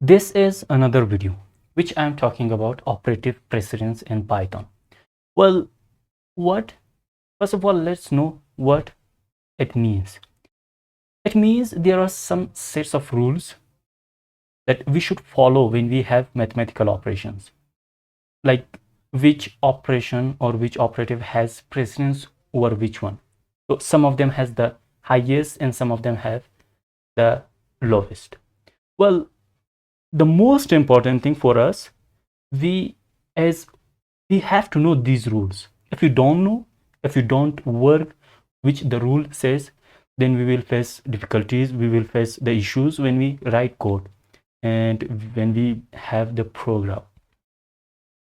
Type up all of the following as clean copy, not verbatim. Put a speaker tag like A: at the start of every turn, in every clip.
A: This is another video which I am talking about operative precedence in Python. Well, first of all, let's know what it means. It means there are some sets of rules that we should follow when we have mathematical operations, like which operation or which operative has precedence over which one. So some of them has the highest and some of them have the lowest. Well, the most important thing for us, we as we have to know these rules. If you don't know, if you don't work which the rule says, then we will face difficulties, we will face the issues when we write code and when we have the program.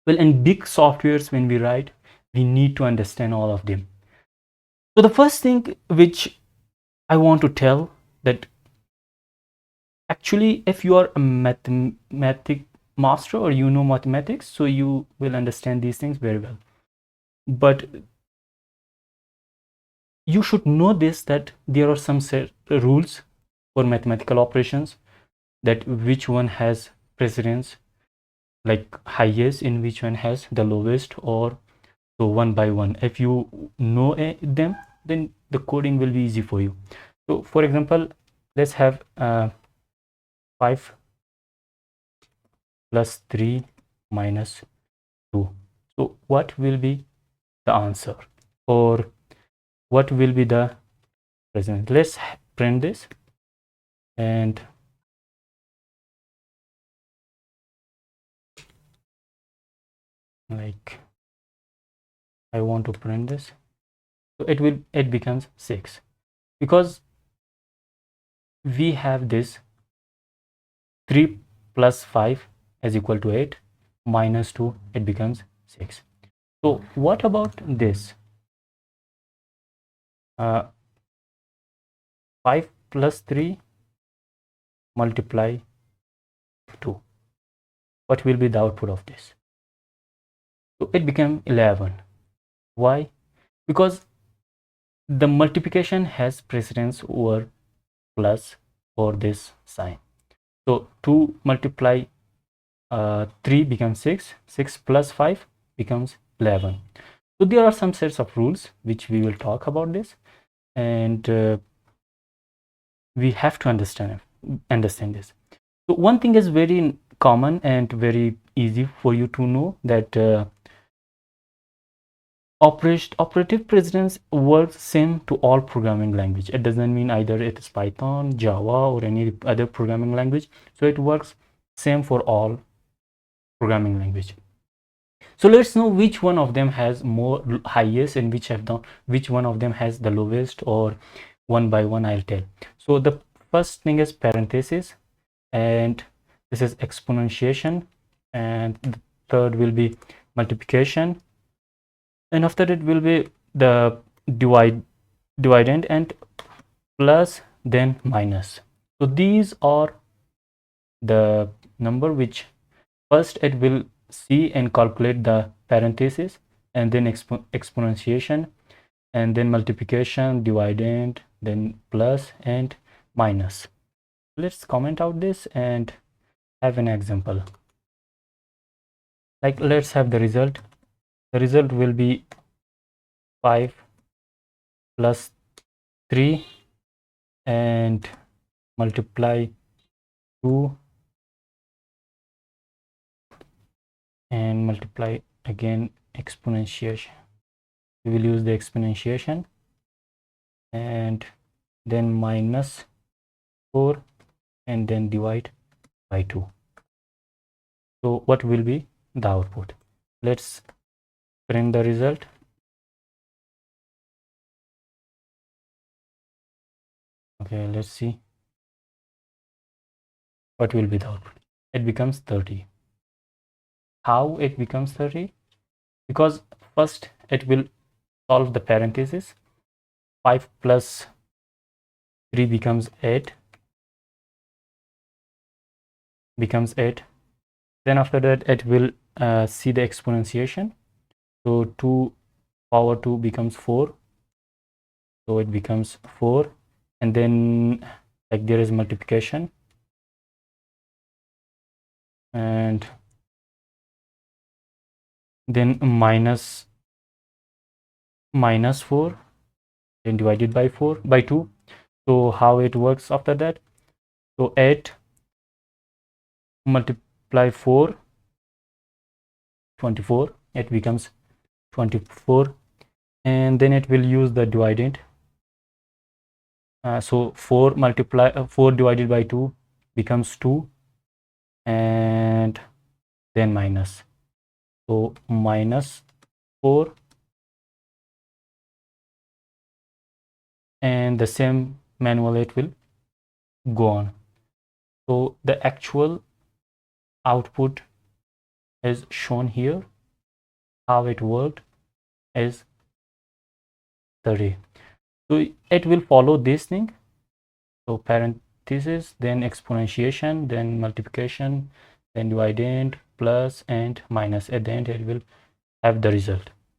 A: Well, in big softwares, when we write, we need to understand all of them. So the first thing which I want to tell, that actually if you are a mathematic master or you know mathematics, so you will understand these things very well. But you should know this, that there are some set rules for mathematical operations, that which one has precedence, like highest, in which one has the lowest, or so one by one. If you know them, then the coding will be easy for you. So for example, let's have 5 plus 3 minus 2. So what will be the answer, or what will be the precedence? Let's print this, and like I want to print this, so it becomes 6, because we have this 3 plus 5 is equal to 8, minus 2, it becomes 6. So what about this 5 plus 3 multiply 2? What will be the output of this? So it became 11. Why? Because the multiplication has precedence over plus for this sign. So 2 multiply 3 becomes 6, 6 plus 5 becomes 11. So there are some sets of rules which we will talk about this, and we have to understand this. So one thing is very common and very easy for you to know, that operative precedence works same to all programming language. It doesn't mean either it is Python, Java, or any other programming language. So it works same for all programming language. So let's know which one of them has more highest and which one of them has the lowest, or one by one I'll tell. So the first thing is parenthesis, and this is exponentiation, and the third will be multiplication, and after it will be the dividend, and plus, then minus. So these are the number which first it will see and calculate the parenthesis, and then exponentiation, and then multiplication, dividend, then plus and minus. Let's comment out this and have an example. Like let's have the result. The result will be 5 plus 3 and multiply 2 and multiply again exponentiation. We will use the exponentiation, and then minus 4 and then divide by 2. So what will be the output? Let's print the result. Okay, let's see what will be the output. It becomes 30. How it becomes 30? Because first it will solve the parenthesis. 5 plus 3 becomes 8. Then after that it will see the exponentiation. So 2 power 2 becomes 4. So it becomes 4, and then like there is multiplication. and then minus 4, then divided by 2. So how it works after that? So 8 multiply 4, 24, it becomes 24, and then it will use the dividend. So 4 divided by 2 becomes 2, and then minus. So minus 4, and the same manual it will go on. So the actual output is shown here. How it worked is 30. So it will follow this thing. So parenthesis, then exponentiation, then multiplication, then dividend, plus and minus. At the end it will have the result.